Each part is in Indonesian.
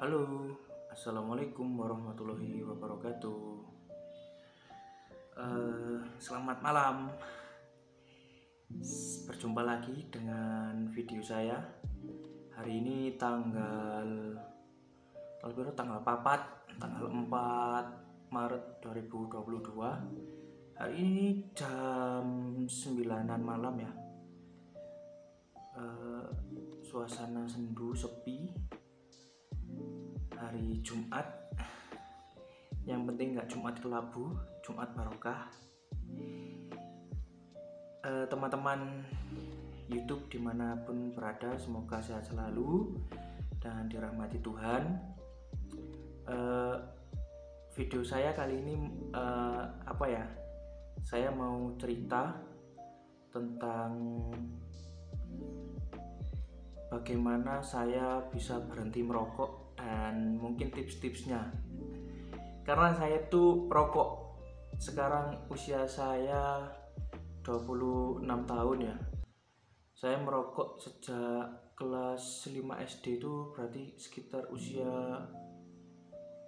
Halo, assalamualaikum warahmatullahi wabarakatuh. Selamat malam. Berjumpa lagi dengan video saya. Hari ini tanggal 4 Maret 2022. Hari ini jam 9-an malam ya. Suasana sendu sepi. Hari Jumat, yang penting nggak Jumat kelabu, Jumat barokah. Teman-teman YouTube dimanapun berada, semoga sehat selalu dan dirahmati Tuhan. Video saya kali ini saya mau cerita tentang bagaimana saya bisa berhenti merokok dan mungkin tips-tipsnya. Karena saya tuh perokok. Sekarang usia saya 26 tahun ya. Saya merokok sejak kelas 5 SD, itu berarti sekitar usia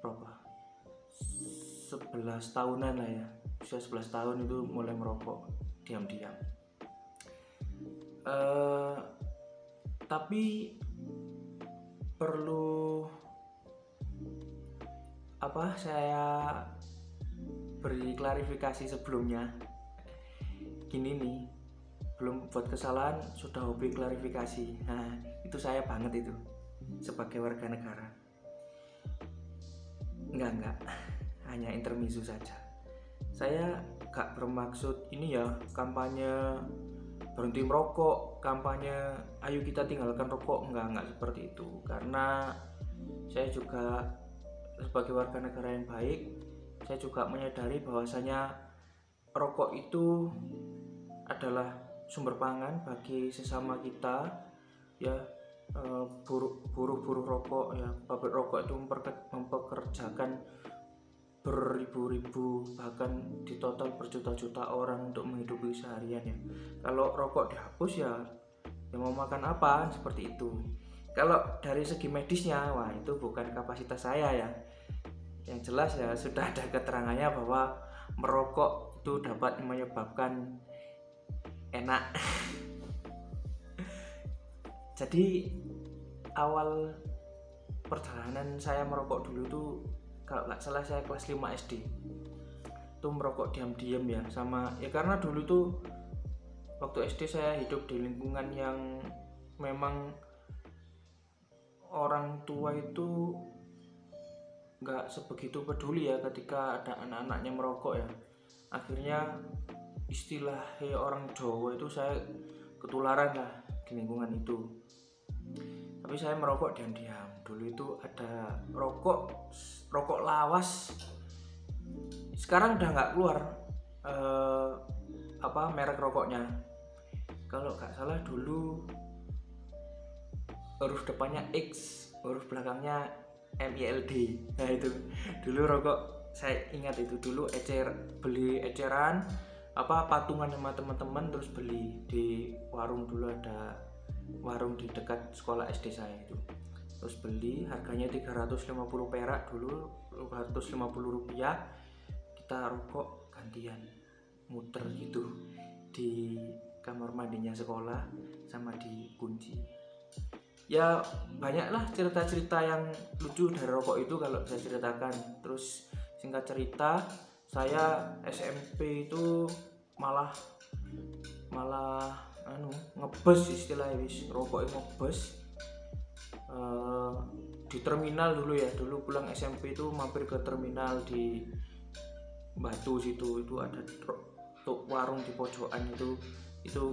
berapa? 11 tahunan lah ya. Usia 11 tahun itu mulai merokok diam-diam. Tapi perlu saya beri klarifikasi sebelumnya. Gini nih, belum buat kesalahan sudah hobi klarifikasi. Nah, itu saya banget itu sebagai warga negara. Enggak, hanya intermezzo saja. Saya gak bermaksud ini ya, kampanye berhenti merokok, kampanye ayo kita tinggalkan rokok, enggak seperti itu. Karena saya juga sebagai warga negara yang baik, saya juga menyadari bahwasanya rokok itu adalah sumber pangan bagi sesama kita ya. Buruh rokok ya, pabrik rokok itu mempekerjakan beribu-ribu, bahkan di total berjuta-juta orang untuk menghidupi seharian ya. Kalau rokok dihapus ya mau makan apa, seperti itu. Kalau dari segi medisnya, wah itu bukan kapasitas saya ya. Yang jelas ya sudah ada keterangannya bahwa merokok itu dapat menyebabkan enak. Jadi awal perjalanan saya merokok dulu tuh, kalau nggak salah saya kelas 5 SD tuh merokok diam-diam ya, sama ya karena dulu tuh waktu SD saya hidup di lingkungan yang memang orang tua itu nggak sebegitu peduli ya ketika ada anak-anaknya merokok ya. Akhirnya istilah orang Jawa itu saya ketularan lah di lingkungan itu. Tapi saya merokok diam-diam. Dulu itu ada rokok lawas. Sekarang udah nggak keluar merek rokoknya. Kalau nggak salah dulu huruf depannya X, huruf belakangnya MILD. Nah itu dulu rokok, saya ingat itu dulu beli eceran patungan sama teman-teman, terus beli di warung. Dulu ada warung di dekat sekolah SD saya itu, terus beli, harganya 350 perak dulu, 250 rupiah. Kita rokok gantian muter gitu di kamar mandinya sekolah sama di kunci. Ya banyaklah cerita-cerita yang lucu dari rokok itu kalau saya ceritakan. Terus singkat cerita, saya SMP itu malah ngebes istilahnya, rokoknya ngebes. Di terminal dulu ya, dulu pulang SMP itu mampir ke terminal di Batu situ, itu ada warung di pojokan itu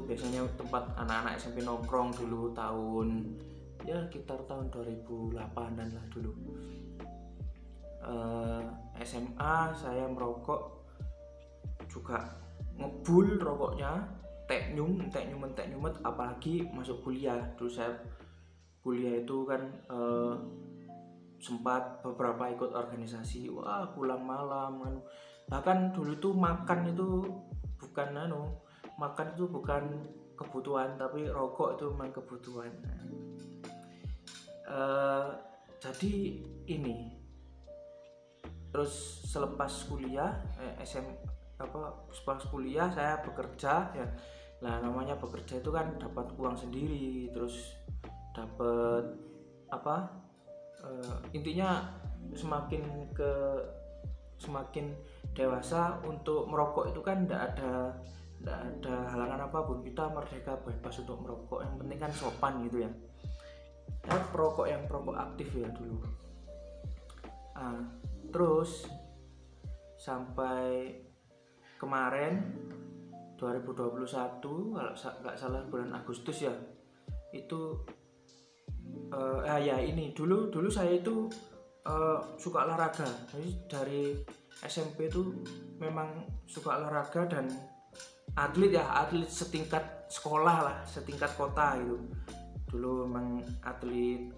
biasanya tempat anak-anak SMP nongkrong dulu, sekitar tahun 2008-an lah dulu. SMA saya merokok juga ngebul rokoknya, teknyumet, apalagi masuk kuliah. Dulu saya kuliah itu kan sempat beberapa ikut organisasi, pulang malam bahkan dulu tuh makan itu bukan kebutuhan, tapi rokok itu memang kebutuhan. Jadi ini terus selepas kuliah selepas kuliah saya bekerja ya. Nah, namanya bekerja itu kan dapat uang sendiri, terus dapat intinya semakin dewasa untuk merokok itu kan tidak ada halangan apapun, kita merdeka bebas untuk merokok, yang penting kan sopan gitu ya. Perokok aktif ya dulu. Terus sampai kemarin 2021 kalau nggak salah bulan Agustus ya, itu ini dulu saya itu suka olahraga. Jadi dari SMP itu memang suka olahraga dan atlet setingkat sekolah lah, setingkat kota gitu. Dulu memang atlet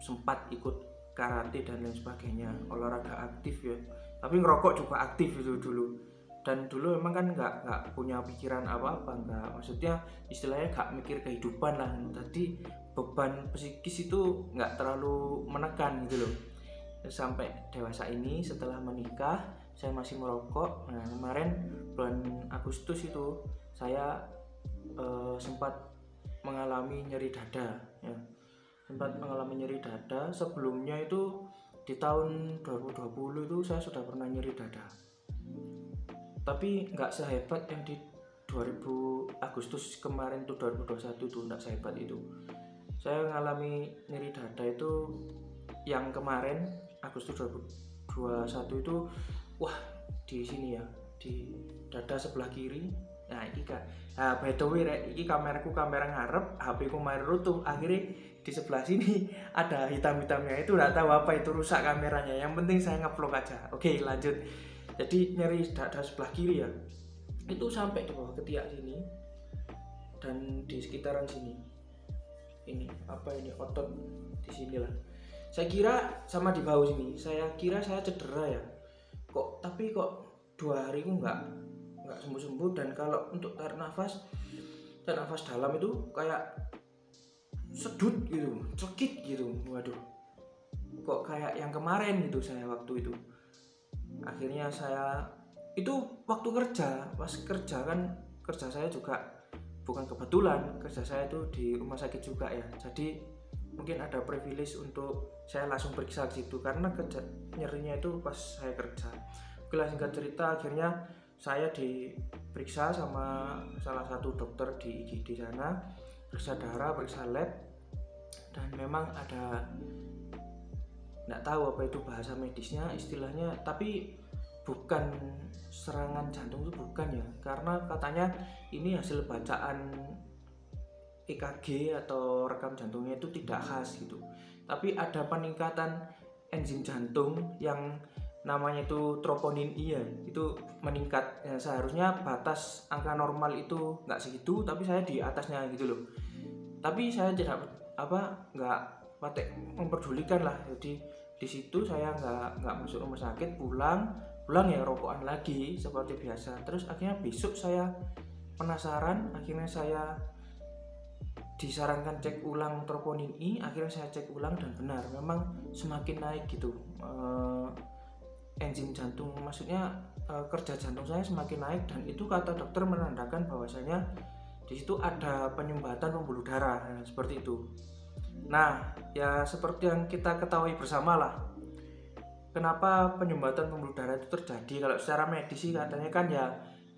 sempat ikut karate dan lain sebagainya, olahraga aktif ya. Tapi ngerokok juga aktif itu dulu. Dan dulu memang kan nggak punya pikiran apa-apa, nggak, maksudnya istilahnya nggak mikir kehidupan lah. Tadi beban psikis itu nggak terlalu menekan gitu loh. Sampai dewasa ini setelah menikah saya masih merokok. Nah, kemarin bulan Agustus itu saya sempat mengalami nyeri dada ya. Sebelumnya itu di tahun 2020 itu saya sudah pernah nyeri dada, tapi nggak sehebat yang di 2000 Agustus kemarin tuh, 2021 itu nggak sehebat itu. Saya mengalami nyeri dada itu yang kemarin Agustus 2021 itu, wah, di sini ya, di dada sebelah kiri. Nah, ini kan, by the way, ini kamera ngarep, HP ku main runtuh, akhirnya di sebelah sini ada hitam-hitamnya, itu nggak tahu apa itu, rusak kameranya. Yang penting saya ngevlog aja. Oke, lanjut. Jadi nyeri dada sebelah kiri ya, itu sampai di bawah ketiak sini dan di sekitaran sini. Ini otot di sini lah. Saya kira sama di bawah sini. Saya kira saya cedera ya. Tapi kok 2 hari ku nggak sembuh-sembuh. Dan kalau untuk tarik nafas dalam itu kayak sedut gitu, cekit gitu. Waduh, kok kayak yang kemarin gitu saya waktu itu. Akhirnya saya itu waktu pas kerja kan, kerja saya juga bukan kebetulan, kerja saya itu di rumah sakit juga ya. Jadi mungkin ada privilege untuk saya langsung periksa ke situ karena nyerinya itu pas saya kerja. Oke, singkat cerita, akhirnya saya diperiksa sama salah satu dokter di IGD sana, periksa darah, periksa lab, dan memang ada, nggak tahu apa itu bahasa medisnya istilahnya, tapi bukan serangan jantung, itu bukan ya, karena katanya ini hasil bacaan EKG atau rekam jantungnya itu tidak khas gitu, tapi ada peningkatan enzim jantung yang namanya itu troponin I ya, itu meningkat ya. Seharusnya batas angka normal itu nggak segitu, tapi saya di atasnya gitu loh. Tapi saya tidak nggak memperdulikan lah. Jadi di situ saya nggak masuk rumah sakit, pulang ya rokokan lagi seperti biasa. Terus akhirnya besok saya penasaran, akhirnya saya disarankan cek ulang troponin I. Akhirnya saya cek ulang dan benar, memang semakin naik gitu enzim jantung, maksudnya kerja jantung saya semakin naik, dan itu kata dokter menandakan bahwasanya di situ ada penyumbatan pembuluh darah seperti itu. Nah, ya seperti yang kita ketahui bersama lah, kenapa penyumbatan pembuluh darah itu terjadi. Kalau secara medis sih katanya kan ya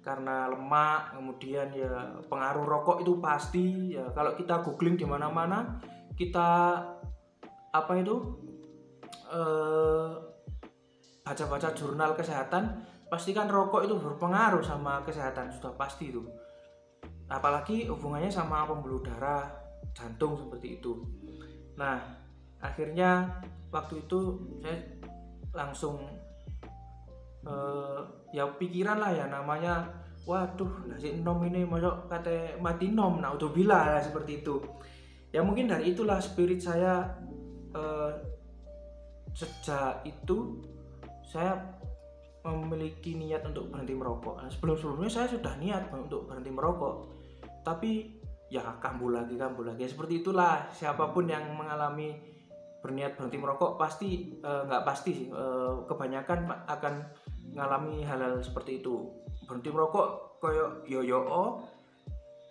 karena lemak, kemudian ya pengaruh rokok itu pasti ya. Kalau kita googling di mana-mana, kita baca-baca jurnal kesehatan, pastikan rokok itu berpengaruh sama kesehatan, sudah pasti itu. Apalagi hubungannya sama pembuluh darah jantung seperti itu. Nah, akhirnya waktu itu saya langsung ya pikiran lah ya, namanya waduh, si nom ini masuk kata mati nom, naudzubillah, seperti itu. Ya mungkin dari itulah spirit saya sejak itu saya memiliki niat untuk berhenti merokok. Nah, sebelumnya saya sudah niat untuk berhenti merokok, tapi ya kambuh lagi. Seperti itulah, siapapun yang mengalami berniat berhenti merokok pasti nggak pasti sih, kebanyakan akan ngalami hal-hal seperti itu. Berhenti merokok koyo yo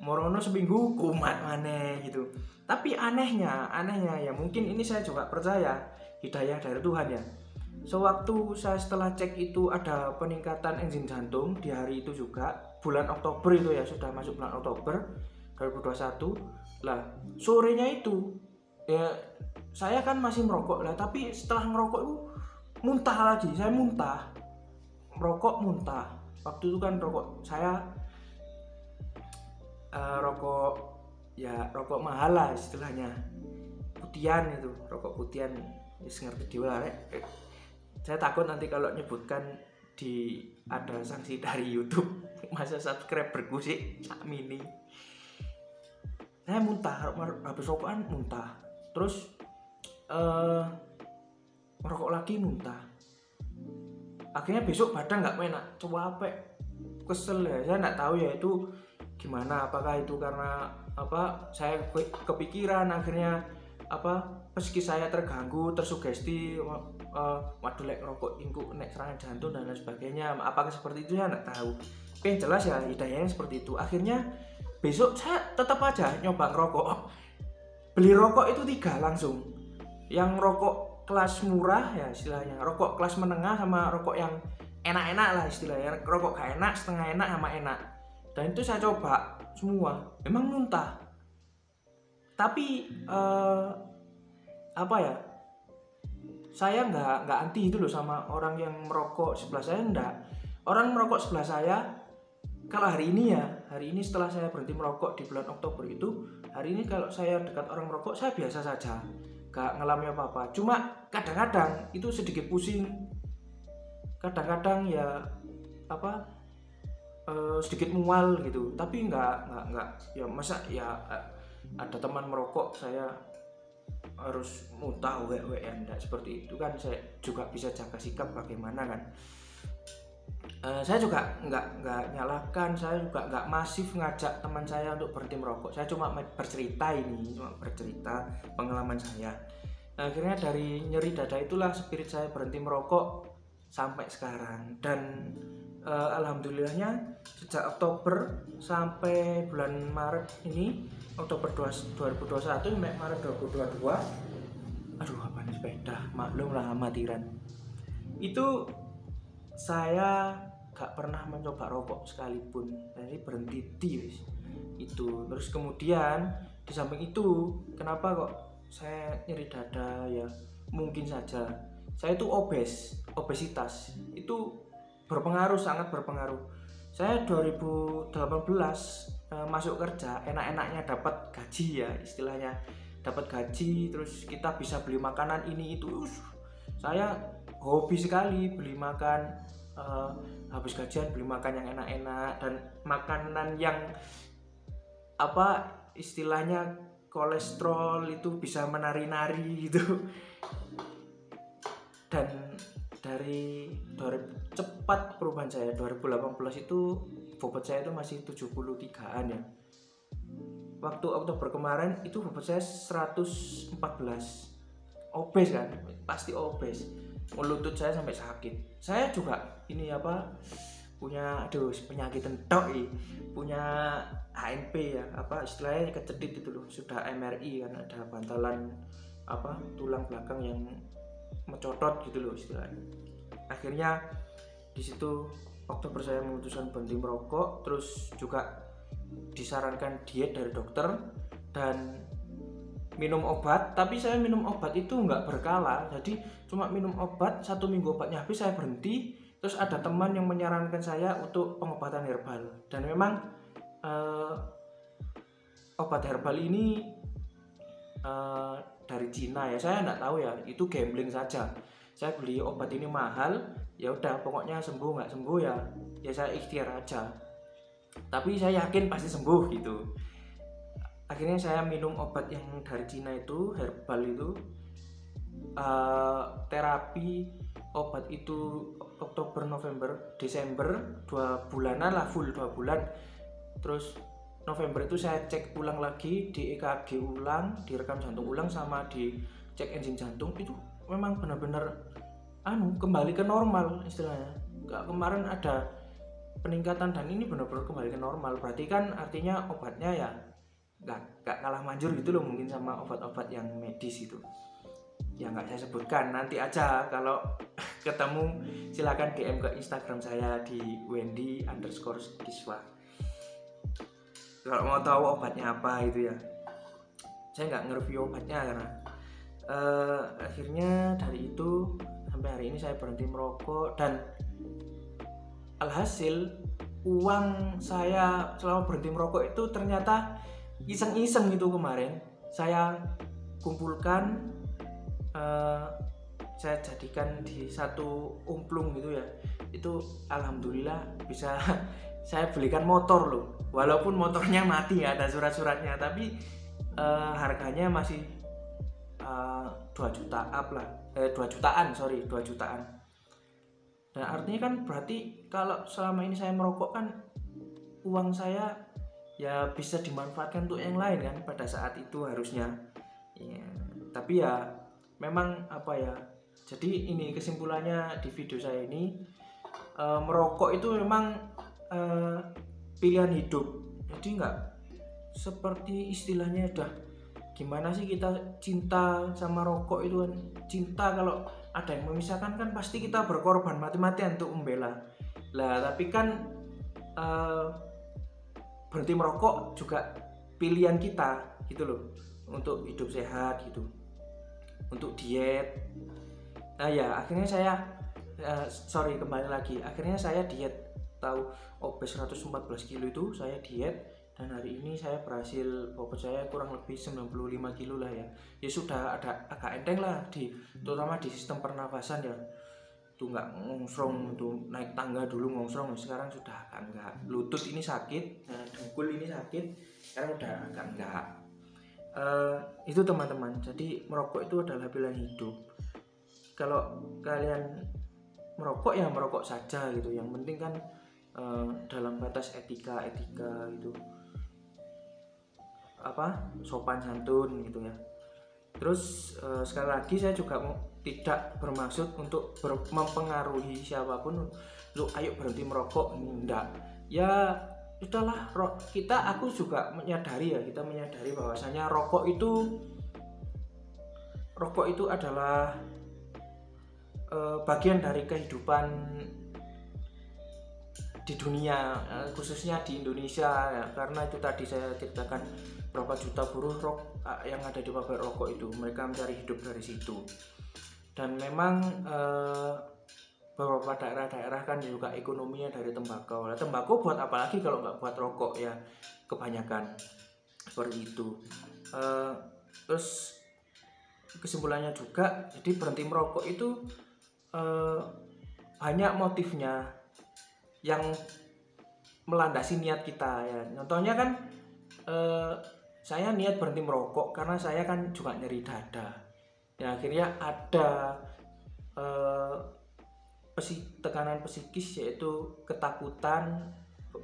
morono seminggu kumat maneh gitu. Tapi anehnya ya mungkin ini saya juga percaya hidayah dari Tuhan ya. Sewaktu saya setelah cek itu ada peningkatan enzim jantung di hari itu juga, bulan Oktober itu ya, sudah masuk bulan Oktober 2021 lah. Sorenya itu ya saya kan masih merokok lah, tapi setelah ngerokok itu muntah lagi, saya muntah, merokok muntah. Waktu itu kan rokok saya rokok mahal lah istilahnya, putian itu, rokok putian, ngerti dewa rek. Saya takut nanti kalau nyebutkan ada sanksi dari YouTube, masa subscriberku sih sak mini. Saya muntah, habis rokokan muntah, terus merokok lagi muntah. Akhirnya besok badan nggak enak, capek, kesel ya. Saya nggak tahu ya itu gimana, apakah itu karena saya kepikiran, akhirnya psikis saya terganggu, tersugesti, waduh lek rokok ingku nek serangan jantung dan lain sebagainya. Apakah seperti itu ya nggak tahu. Tapi yang jelas ya hidayahnya seperti itu. Akhirnya besok saya tetap aja nyoba ngerokok. Beli rokok itu 3 langsung. Yang rokok kelas murah ya istilahnya, rokok kelas menengah, sama rokok yang enak-enak lah istilahnya. Rokok gak enak, setengah enak, sama enak. Dan itu saya coba semua, memang muntah. Tapi saya nggak anti itu loh sama orang yang merokok sebelah saya, enggak. Orang merokok sebelah saya, kalau hari ini setelah saya berhenti merokok di bulan Oktober itu, hari ini kalau saya dekat orang merokok, saya biasa saja, nggak ngalami apa-apa. Cuma kadang-kadang itu sedikit pusing, kadang-kadang ya sedikit mual gitu. Tapi nggak ya masa ya ada teman merokok saya harus muntah enggak seperti itu kan. Saya juga bisa jaga sikap bagaimana kan. Saya juga nggak nyalahkan, saya juga nggak masif ngajak teman saya untuk berhenti merokok. Saya cuma bercerita pengalaman saya. Akhirnya dari nyeri dada itulah spirit saya berhenti merokok sampai sekarang. Dan alhamdulillahnya sejak Oktober sampai bulan Maret ini, Oktober 2021 sampai Maret 2022, apa nih sepeda, maklum lah amatiran, itu saya gak pernah mencoba rokok sekalipun. Jadi berhenti itu. Terus kemudian di samping itu, kenapa kok saya nyeri dada ya, mungkin saja saya itu obesitas itu berpengaruh, sangat berpengaruh. Saya 2018 masuk kerja, enak-enaknya dapat gaji ya istilahnya, dapat gaji, terus kita bisa beli makanan ini itu. Saya hobi sekali beli makan, habis gajian beli makan yang enak-enak, dan makanan yang istilahnya kolesterol itu bisa menari-nari gitu. Dan dari cepat perubahan saya, 2018 itu bobot saya itu masih 73-an ya. Waktu Oktober kemarin itu bobot saya 114. Obes kan, pasti obes. Lutut saya sampai sakit. Saya juga ini punya penyakit entok, punya HNP ya, istilahnya kecedit itu loh, sudah MRI kan, ada bantalan tulang belakang yang mencotot gitu loh istilahnya. Akhirnya di situ Oktober saya memutuskan berhenti merokok, terus juga disarankan diet dari dokter dan minum obat. Tapi saya minum obat itu nggak berkala, jadi cuma minum obat, 1 minggu obatnya habis saya berhenti. Terus ada teman yang menyarankan saya untuk pengobatan herbal, dan memang obat herbal ini dari Cina ya, saya nggak tahu ya, itu gambling saja. Saya beli obat ini mahal, ya udah pokoknya sembuh nggak sembuh ya saya ikhtiar aja, tapi saya yakin pasti sembuh gitu. Akhirnya saya minum obat yang dari Cina itu, herbal itu, terapi obat itu Oktober, November, Desember, 2 bulanan lah, full 2 bulan. Terus November itu saya cek ulang lagi, di EKG ulang, direkam jantung ulang, sama di cek engine jantung itu memang benar-benar kembali ke normal istilahnya. Kemarin ada peningkatan dan ini benar-benar kembali ke normal. Berarti kan artinya obatnya ya nggak kalah manjur gitu loh mungkin sama obat-obat yang medis itu. Ya nggak saya sebutkan, nanti aja kalau ketemu silakan DM ke Instagram saya di Wendy_Kiswa kalau mau tahu obatnya apa itu ya. Saya nggak nge-review obatnya karena akhirnya dari itu sampai hari ini saya berhenti merokok, dan alhasil uang saya selama berhenti merokok itu ternyata iseng-iseng gitu kemarin saya kumpulkan, saya jadikan di satu umplung gitu ya. Itu alhamdulillah bisa saya belikan motor loh, walaupun motornya mati ya, ada surat-suratnya, tapi harganya masih 2 juta up lah, 2 jutaan. Dan artinya kan berarti kalau selama ini saya merokok kan uang saya ya bisa dimanfaatkan untuk yang lain kan pada saat itu harusnya ya. Tapi ya memang apa ya, jadi ini kesimpulannya di video saya ini, merokok itu memang pilihan hidup. Jadi nggak seperti istilahnya udah gimana sih kita cinta sama rokok itu kan, cinta kalau ada yang memisahkan kan pasti kita berkorban mati-matian untuk membela lah. Tapi kan berhenti merokok juga pilihan kita gitu loh, untuk hidup sehat gitu, untuk diet. Nah ya akhirnya saya kembali lagi, akhirnya saya diet, tahu obes 114 kilo itu saya diet, dan hari ini saya berhasil, bobot saya kurang lebih 95 kilo lah ya. Ya sudah ada agak enteng lah terutama di sistem pernafasan ya. Tuh nggak ngongsrong, tuh naik tangga dulu ngongsrong, sekarang sudah agak enggak. Lutut ini sakit, dengkul ini sakit, sekarang udah agak enggak. Itu teman-teman, jadi merokok itu adalah pilihan hidup. Kalau kalian merokok ya merokok saja gitu, yang penting kan dalam batas etika gitu, sopan santun gitu ya. Terus sekali lagi saya juga tidak bermaksud untuk mempengaruhi siapapun untuk ayo berhenti merokok, enggak ya. Udahlah, aku juga menyadari bahwasanya rokok itu adalah bagian dari kehidupan di dunia, khususnya di Indonesia ya. Karena itu tadi saya ceritakan berapa juta buruh yang ada di pabrik rokok itu, mereka mencari hidup dari situ. Dan memang beberapa daerah-daerah kan juga ekonominya dari tembakau. Nah, tembakau buat apa lagi kalau nggak buat rokok ya, kebanyakan seperti itu. Terus kesimpulannya juga, jadi berhenti merokok itu banyak motifnya yang melandasi niat kita ya. Contohnya kan saya niat berhenti merokok karena saya kan juga nyeri dada ya. Akhirnya ada tekanan psikis, yaitu ketakutan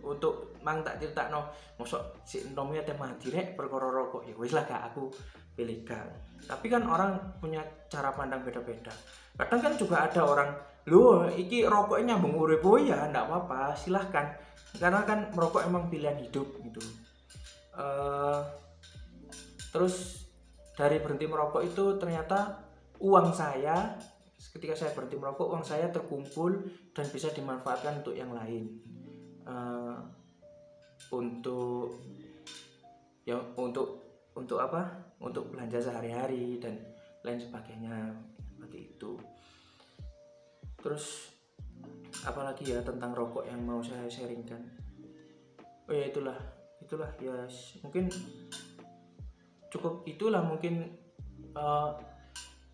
untuk mang tak cerita no mosok si entomnya teh mati rek perkara rokok, ya wis lah gak aku pilih gak. Tapi kan orang punya cara pandang beda-beda. Kadang kan juga ada orang, loh iki rokoknya nyambung urip, ya ndak apa-apa silahkan, karena kan merokok emang pilihan hidup gitu. Terus dari berhenti merokok itu ternyata uang saya, ketika saya berhenti merokok, uang saya terkumpul dan bisa dimanfaatkan untuk yang lain, untuk apa? Untuk belanja sehari-hari dan lain sebagainya seperti itu. Terus apalagi ya tentang rokok yang mau saya sharingkan? Oh ya itulah ya, mungkin cukup itulah. Mungkin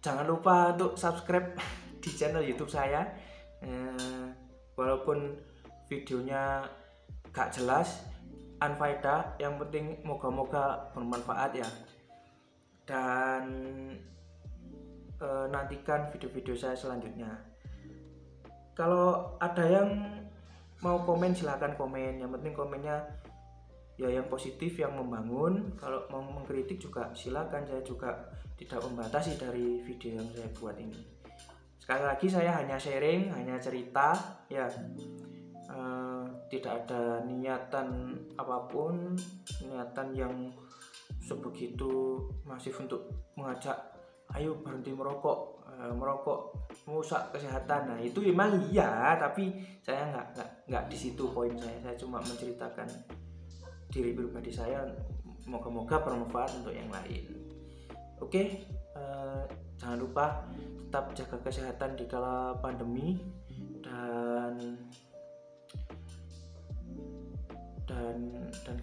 jangan lupa untuk subscribe di channel YouTube saya, walaupun videonya gak jelas, unfaedah, yang penting moga-moga bermanfaat ya. Dan nantikan video-video saya selanjutnya. Kalau ada yang mau komen silahkan komen, yang penting komennya ya yang positif, yang membangun. Kalau mau mengkritik juga silakan, saya juga tidak membatasi dari video yang saya buat ini. Sekali lagi saya hanya sharing, hanya cerita ya, tidak ada niatan apapun, niatan yang sebegitu masif untuk mengajak ayo berhenti merokok, merokok merusak kesehatan. Nah itu memang iya, tapi saya nggak di situ poin saya cuma menceritakan diri pribadi saya, moga-moga bermanfaat untuk yang lain. Oke, jangan lupa tetap jaga kesehatan di kala pandemi, dan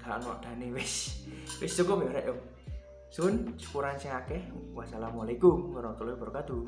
gak ono dane wis cukup ya rek yo. Sun, syukuran sing akeh. Wassalamualaikum warahmatullahi wabarakatuh.